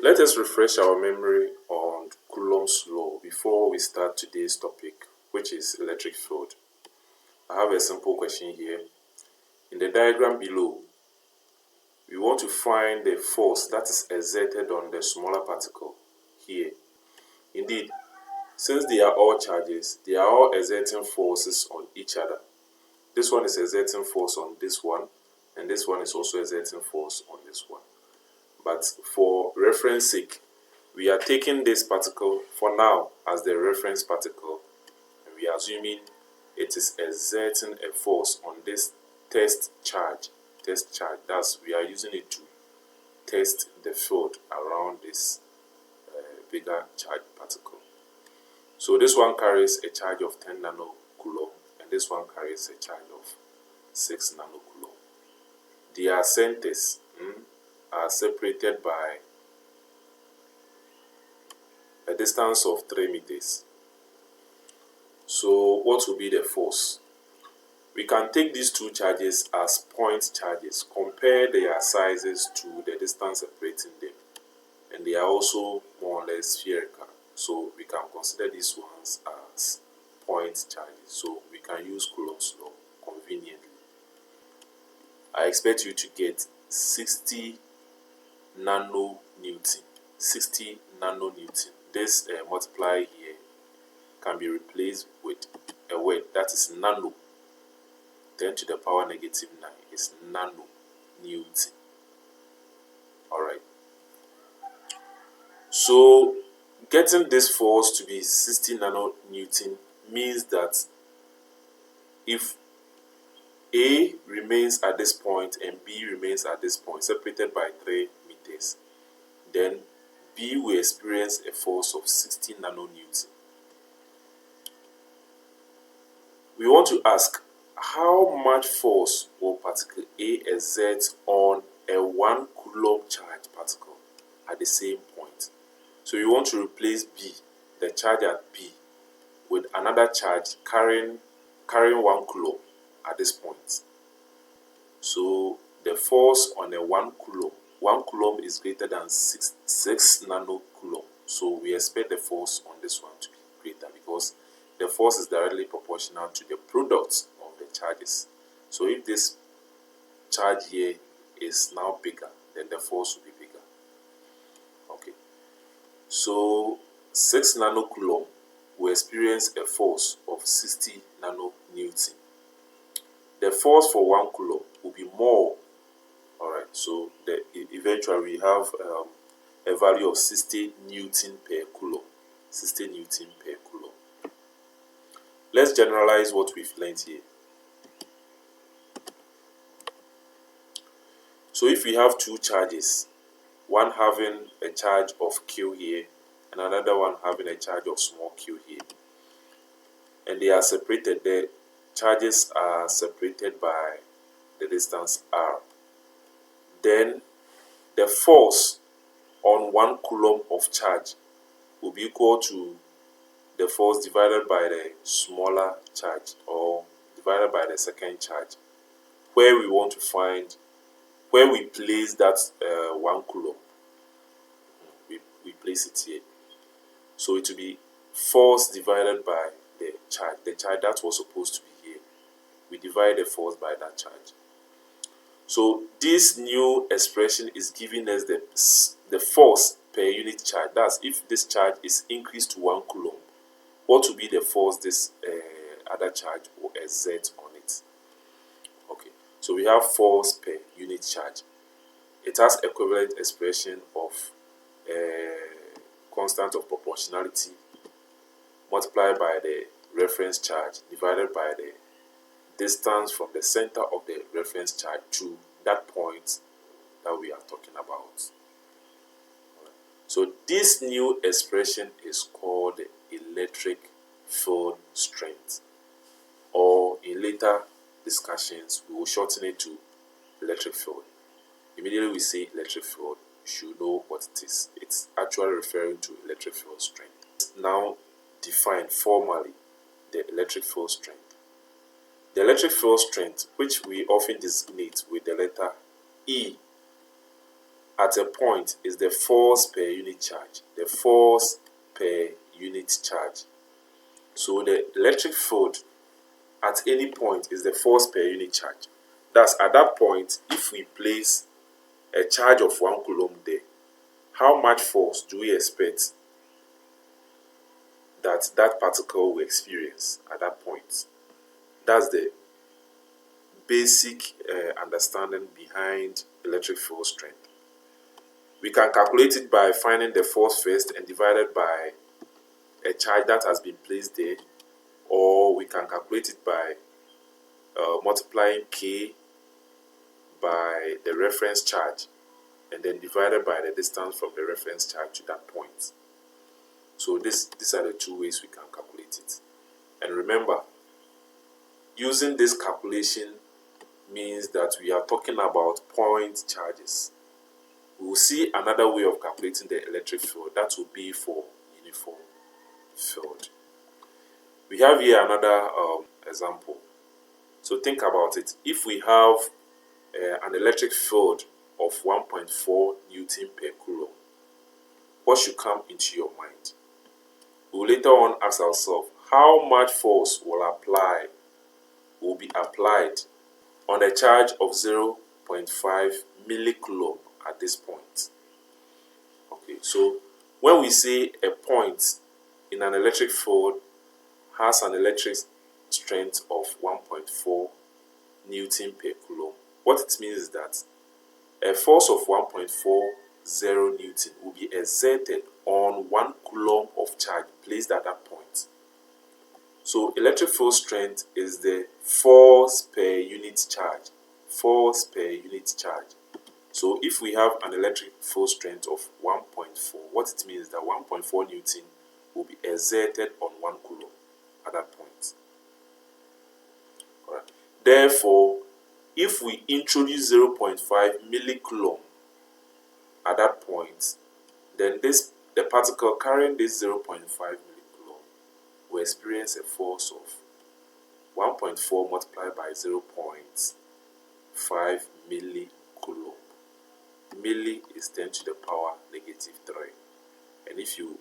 Let us refresh our memory on Coulomb's law before we start today's topic, which is electric field. I have a simple question here. In the diagram below, we want to find the force that is exerted on the smaller particle here. Indeed, since they are all charges, they are all exerting forces on each other. This one is exerting force on this one, and this one is also exerting force on this one. But for reference sake, we are taking this particle for now as the reference particle, and we are assuming it is exerting a force on this test charge. That's we are using it to test the field around this bigger charge particle. So this one carries a charge of 10 nanocoulomb, and this one carries a charge of 6 nanocoulomb. Their centers are separated by a distance of 3 meters. So what will be the force? We can take these two charges as point charges, compare their sizes to the distance separating them, and they are also more or less spherical. So we can consider these ones as point charges. So we can use Coulomb's law conveniently. I expect you to get 60 nanonewton. 60 nanonewton. This multiplier here can be replaced with a word that is nano. 10 to the power negative 9 is nanonewton. Alright. So getting this force to be 60 nanonewton means that if A remains at this point and B remains at this point, separated by 3 meters, then B will experience a force of 60 nanonewton. We want to ask, how much force will particle A exert on a 1 coulomb charge particle at the same point? So you want to replace B, the charge at B, with another charge carrying 1 coulomb at this point. So the force on a 1 coulomb is greater than 6 nanocoulomb. So we expect the force on this one to be greater because the force is directly proportional to the product of the charges. So if this charge here is now bigger, then the force will be bigger. Okay. So 6 nanocoulomb will experience a force of 60 nanonewton. The force for 1 coulomb will be more. Alright, so eventually we have a value of 60 newton per coulomb. 60 newton per coulomb. Let's generalize what we've learned here. So if we have two charges, one having a charge of Q here and another one having a charge of small q here, and they are separated, the charges are separated by the distance r, then the force on 1 coulomb of charge will be equal to the force divided by the smaller charge, or divided by the second charge, where we want to find where we place that 1 coulomb. We place it here. So it will be force divided by the charge that was supposed to be here. We divide the force by that charge. So this new expression is giving us the force per unit charge. That's if this charge is increased to 1 coulomb, what will be the force this other charge will exert on it. Okay, so we have force per unit charge. It has equivalent expression of constant of proportionality multiplied by the reference charge divided by the distance from the center of the reference charge to that point that we are talking about. So this new expression is called the electric field strength, or in later discussions we will shorten it to electric field. Immediately we say electric field, you should know what it is. It's actually referring to electric field strength. Now define formally the electric field strength. The electric field strength, which we often designate with the letter E, at a point is the force per unit charge. The force per unit charge. So the electric field at any point is the force per unit charge. Thus, at that point, if we place a charge of 1 coulomb there, how much force do we expect that particle will experience at that point? That's the basic understanding behind electric field strength. We can calculate it by finding the force first and divide it by a charge that has been placed there, or we can calculate it by multiplying K by the reference charge and then divided by the distance from the reference charge to that point. So these are the two ways we can calculate it. And remember, using this calculation means that we are talking about point charges. We will see another way of calculating the electric field. That will be for uniform field. We have here another example. So think about it. If we have an electric field of 1.4 Newton per coulomb, what should come into your mind? We will later on ask ourselves, how much force will be applied on a charge of 0.5 millicoulomb at this point? Okay, so when we say a point in an electric field has an electric strength of 1.4 Newton per coulomb, what it means is that a force of 1.40 Newton will be exerted on 1 coulomb of charge placed at that point. So electric field strength is the force per unit charge. Force per unit charge. So if we have an electric field strength of 1.4, what it means is that 1.4 Newton will be exerted on 1 coulomb at that point. Alright. Therefore, if we introduce 0.5 millicoulomb at that point, then the particle carrying this 0.5 millicoulomb will experience a force of 1.4 multiplied by 0.5 millicoulomb. Milli is 10 to the power negative 3. And if you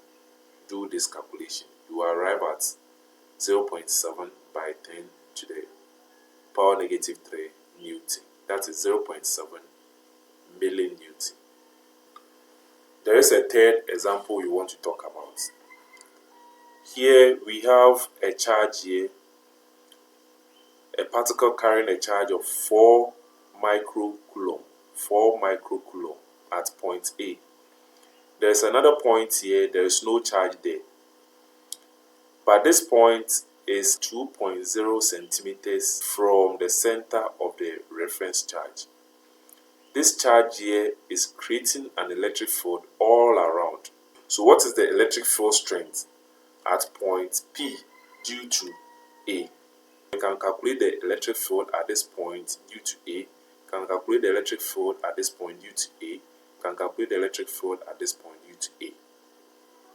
do this calculation, you will arrive at 0.7 by 10 to the power negative 3 Newton. That is 0.7 millinewton. There is a third example we want to talk about. Here we have a charge here, a particle carrying a charge of 4 microcoulomb. 4 microcoulomb at point A. There is another point here, there is no charge there. But this point is 2.0 centimeters from the center of the reference charge. This charge here is creating an electric field all around. So what is the electric field strength at point P due to A? We can calculate the electric field at this point due to A. Can calculate the electric field at this point due to A. Can calculate the electric field at this point due to A.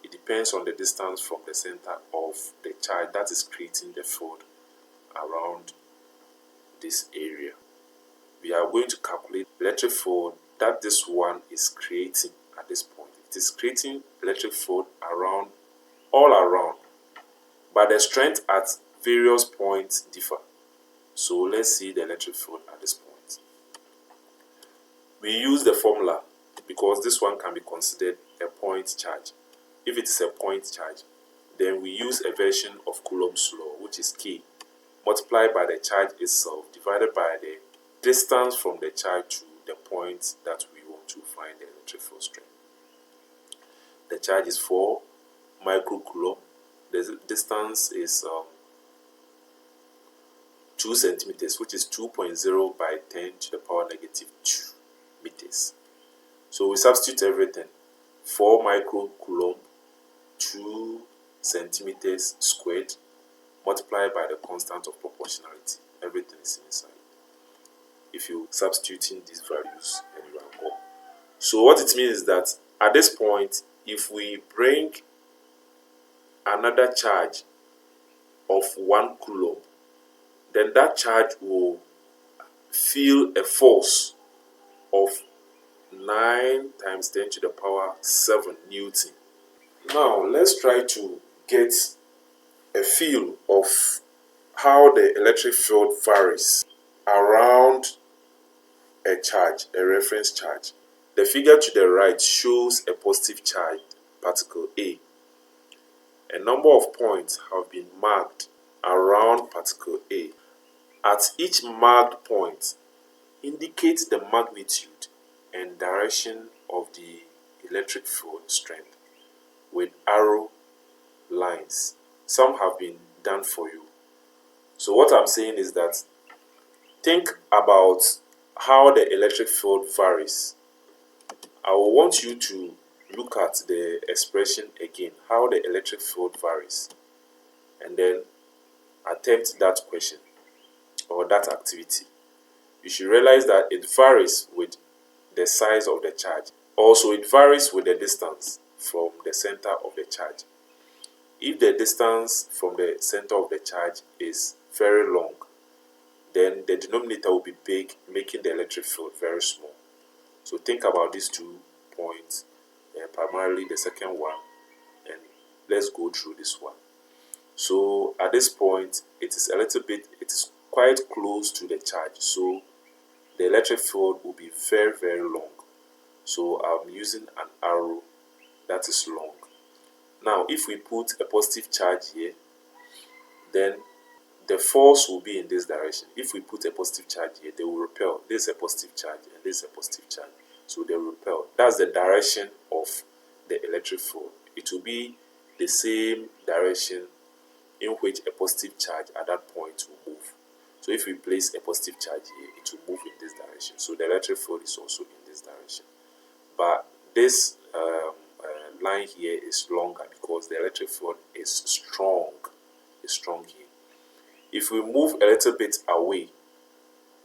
It depends on the distance from the center of the charge that is creating the field around this area. We are going to calculate electric field that this one is creating at this point. It is creating electric field all around, but the strength at various points differ. So let's see the electric field at this point. We use the formula because this one can be considered a point charge. If it is a point charge, then we use a version of Coulomb's law, which is K, multiplied by the charge itself, divided by the distance from the charge to the point that we want to find the electric field strength. The charge is 4 microcoulomb. The distance is 2 centimeters, which is 2.0 by 10 to the power negative 2 meters. So we substitute everything. 4 microcoulomb, 2 centimeters squared, multiplied by the constant of proportionality. Everything is inside. If you substitute in these values, and you are go. So what it means is that at this point, if we bring another charge of 1 coulomb, then that charge will feel a force of 9 times 10 to the power 7 Newton. Now let's try to get a feel of how the electric field varies around a charge, a reference charge. The figure to the right shows a positive charge particle A. A number of points have been marked around particle A. At each marked point indicates the magnitude and direction of the electric field strength with arrow lines. Some have been done for you. So what I'm saying is that think about how the electric field varies. I will want you to look at the expression again, how the electric field varies, and then attempt that question or that activity. You should realize that it varies with the size of the charge. Also, it varies with the distance from the center of the charge. If the distance from the center of the charge is very long, then the denominator will be big, making the electric field very small. So think about these 2 points, primarily the second one, and let's go through this one. So at this point, it is quite close to the charge, so the electric field will be very, very long. So I'm using an arrow that is long. Now, if we put a positive charge here, then the force will be in this direction. If we put a positive charge here, they will repel. This is a positive charge and this is a positive charge. So they will repel. That's the direction of the electric field. It will be the same direction in which a positive charge at that point will move. So if we place a positive charge here, it will move in this direction. So the electric field is also in this direction. But this line here is longer because the electric field is strong. It's strong here. If we move a little bit away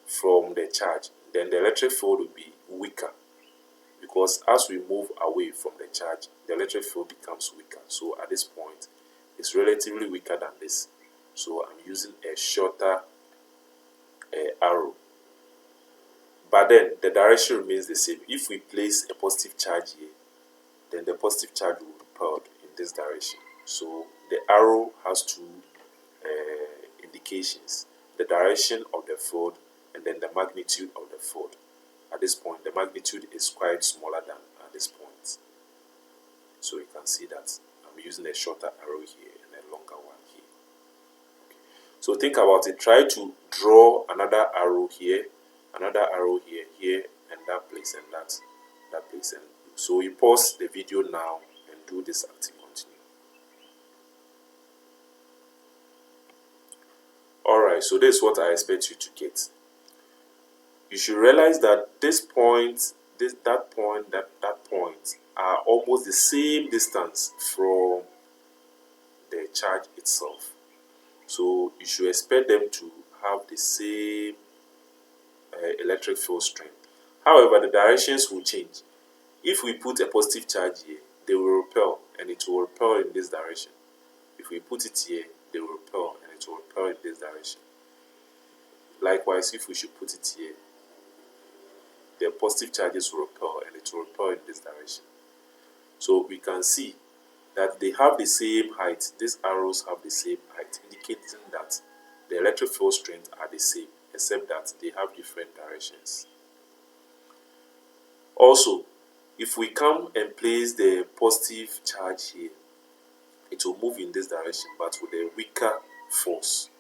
from the charge, then the electric field will be weaker, because as we move away from the charge, the electric field becomes weaker. So at this point, it's relatively weaker than this. So I'm using a shorter arrow. But then the direction remains the same. If we place a positive charge here, then the positive charge will repel in this direction. So the arrow has 2 indications: the direction of the field and then the magnitude of the field. At this point, the magnitude is quite smaller than at this point. So you can see that I'm using a shorter arrow here and a longer one here. Okay. So think about it. Try to draw another arrow here, here, and that place, and that place. And so you pause the video now and do this activity. Continue. Alright, so this is what I expect you to get. You should realize that this point, that point are almost the same distance from the charge itself. So you should expect them to have the same electric field strength. However, the directions will change. If we put a positive charge here, they will repel, and it will repel in this direction. If we put it here, they will repel, and it will repel in this direction. Likewise, if we should put it here, the positive charges will repel, and it will repel in this direction. So we can see that they have the same height. These arrows have the same height, indicating that the electric field strength are the same, except that they have different directions. Also, if we come and place the positive charge here, it will move in this direction, but with a weaker force.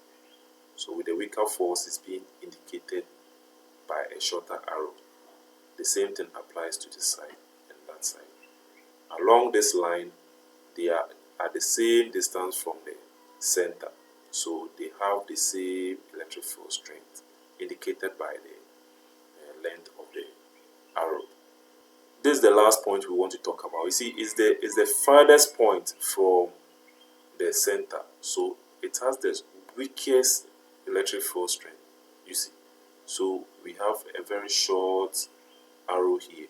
So with a weaker force, it's being indicated by a shorter arrow. The same thing applies to this side and that side. Along this line, they are at the same distance from the center, so they have the same electric field strength, indicated by the length of the arrow. This is the last point we want to talk about. You see, is the farthest point from the center, so it has the weakest electric field strength. You see, so we have a very short arrow here,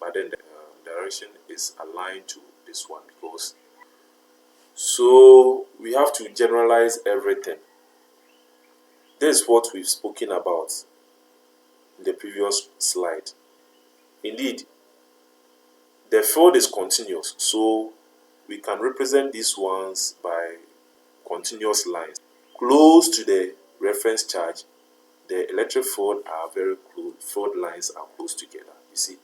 but then the direction is aligned to this one, because so we have to generalize everything. This is what we've spoken about in the previous slide. Indeed, the field is continuous, so we can represent these ones by continuous lines. Close to the reference charge, the electric field are very close, field lines are close together. You see,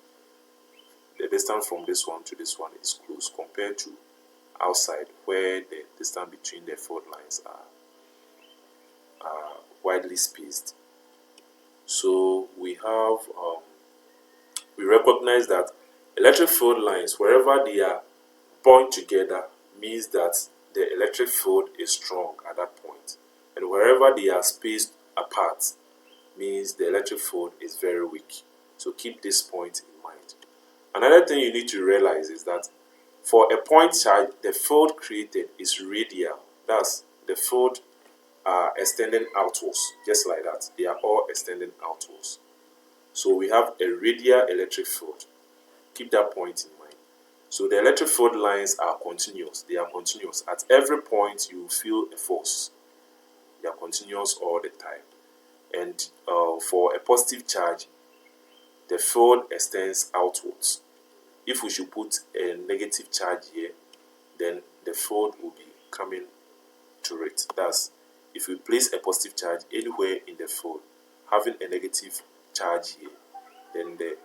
the distance from this one to this one is close compared to outside, where the distance between the field lines are widely spaced. So we have we recognize that electric field lines, wherever they are point together, means that the electric field is strong at that point, and wherever they are spaced apart means the electric field is very weak. So keep this point in mind. Another thing you need to realize is that for a point charge, the field created is radial. That's the field are extending outwards, just like that. They are all extending outwards. So we have a radial electric field. Keep that point in mind. So the electric field lines are continuous. They are continuous. At every point, you feel a force. They are continuous all the time. And for a positive charge, the field extends outwards. If we should put a negative charge here, then the field will be coming to it. That's if we place a positive charge anywhere in the field, having a negative charge here, then the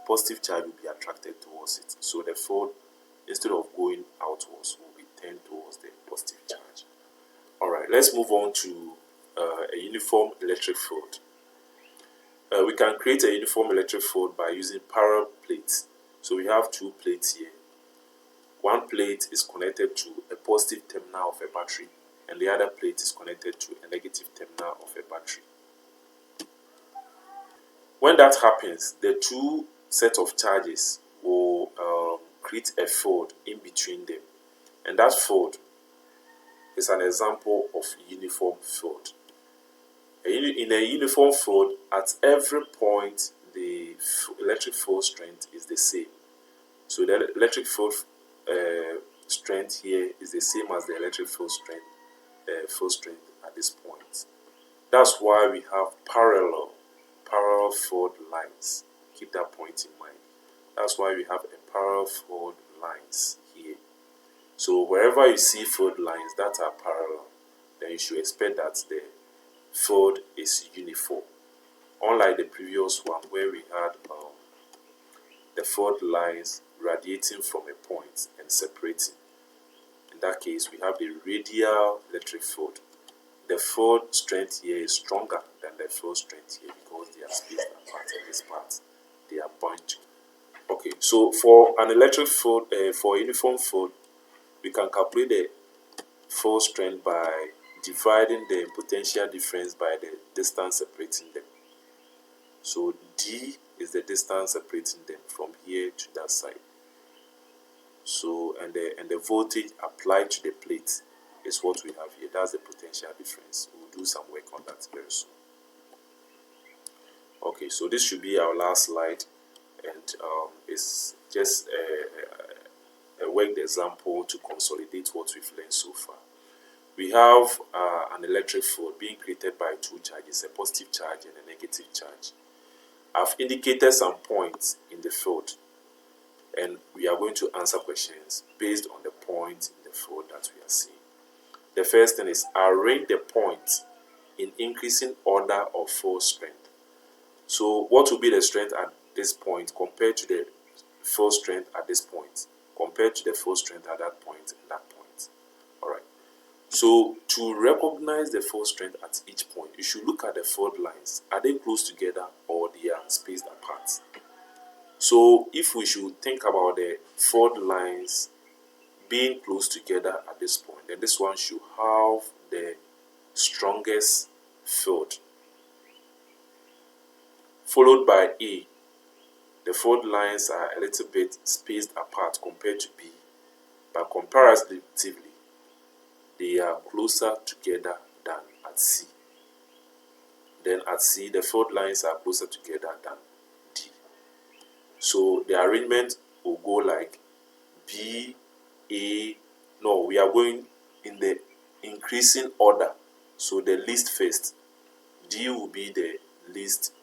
positive charge will be attracted towards it. So the field, instead of going outwards, will be turned towards the positive charge. Alright, let's move on to a uniform electric field. We can create a uniform electric field by using parallel plates. So we have two plates here. One plate is connected to a positive terminal of a battery, and the other plate is connected to a negative terminal of a battery. When that happens, the two sets of charges will create a field in between them, and that field is an example of uniform field. In a uniform field, at every point, the electric field strength is the same. So the electric field strength here is the same as the electric field strength at this point. That's why we have parallel field lines. Keep that point in mind. That's why we have a parallel field lines here. So wherever you see field lines that are parallel, then you should expect that the field is uniform. Unlike the previous one where we had the field lines radiating from a point and separating. In that case, we have the radial electric field. The field strength here is stronger than the field strength here because they are spaced apart in this part. They are bunching. Okay, so for an electric field, for a uniform field, we can calculate the field strength by dividing the potential difference by the distance separating them. So D is the distance separating them from here to that side. So and the voltage applied to the plate is what we have here. That's the potential difference. We'll do some work on that very soon. Okay, so this should be our last slide, and it's just a worked example to consolidate what we've learned so far. We have an electric field being created by two charges, a positive charge and a negative charge. I've indicated some points in the field, and we are going to answer questions based on the point in the field that we are seeing. The first thing is arrange the points in increasing order of field strength. So what will be the strength at this point compared to the field strength at this point, compared to the field strength at that point and that point? Alright. So to recognize the field strength at each point, you should look at the field lines. Are they close together or they are spaced apart? So if we should think about the field lines being close together at this point, then this one should have the strongest field, followed by A. The field lines are a little bit spaced apart compared to B, but comparatively, they are closer together than at C. Then at C, the field lines are closer together than D. So the arrangement will go like B, A. No, we are going in the increasing order. So the least first. D will be the least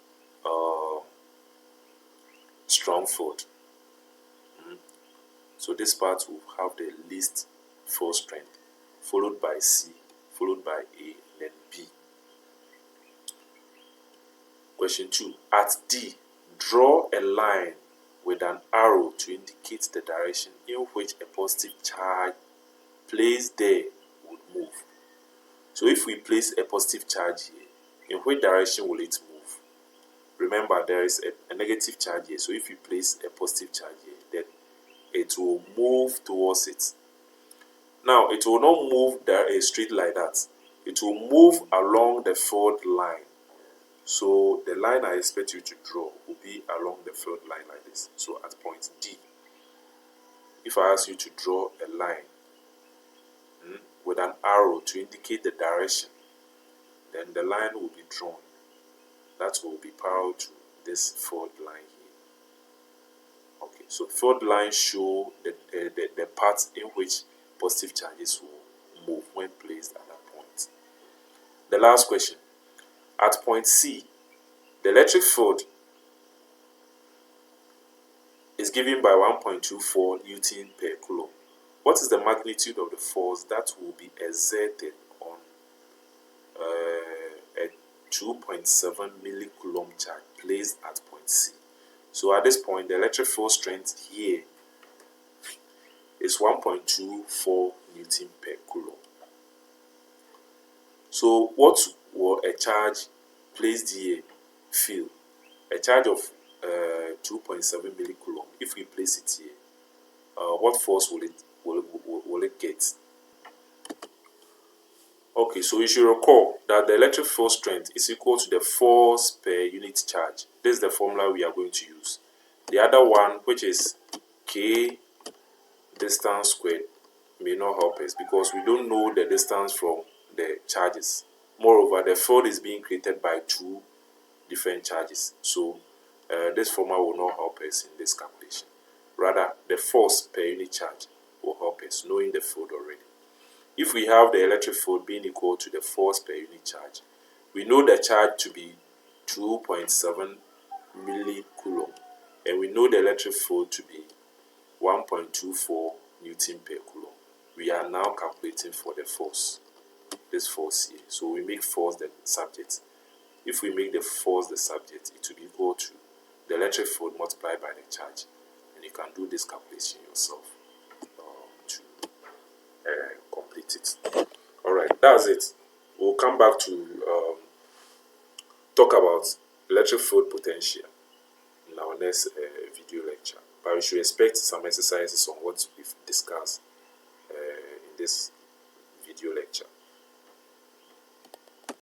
strong field. So this part will have the least force strength, followed by C, followed by A, and then B. Question 2. At D, draw a line with an arrow to indicate the direction in which a positive charge placed there would move. So if we place a positive charge here, in which direction will it move? Remember, there is a negative charge here. So if you place a positive charge here, then it will move towards it. Now, it will not move straight like that. It will move along the field line. So the line I expect you to draw will be along the field line like this. So at point D, if I ask you to draw a line with an arrow to indicate the direction, then the line will be drawn. That will be parallel to this field line here. Okay, so field lines show the path in which positive charges will move when placed at that point. The last question. At point C, the electric field is given by 1.24 Newton per coulomb. What is the magnitude of the force that will be exerted on a 2.7 millicoulomb charge placed at point C? So at this point, the electric field strength here is 1.24 Newton per coulomb. So what will a charge placed here feel? A charge of 2.7 millicoulomb. If we place it here, what force will it get? Okay, so you should recall that the electric field strength is equal to the force per unit charge. This is the formula we are going to use. The other one, which is K distance squared, may not help us because we don't know the distance from the charges. Moreover, the field is being created by two different charges. So this formula will not help us in this calculation. Rather, the force per unit charge will help us, knowing the field already. If we have the electric field being equal to the force per unit charge, we know the charge to be 2.7 millicoulomb, and we know the electric field to be 1.24 Newton per coulomb. We are now calculating for the force, this force here. So we make force the subject. If we make the force the subject, it will be equal to the electric field multiplied by the charge. And you can do this calculation yourself to complete it. Alright, that's it. We'll come back to talk about electric field potential in our next video lecture. But we should expect some exercises on what we've discussed in this video lecture.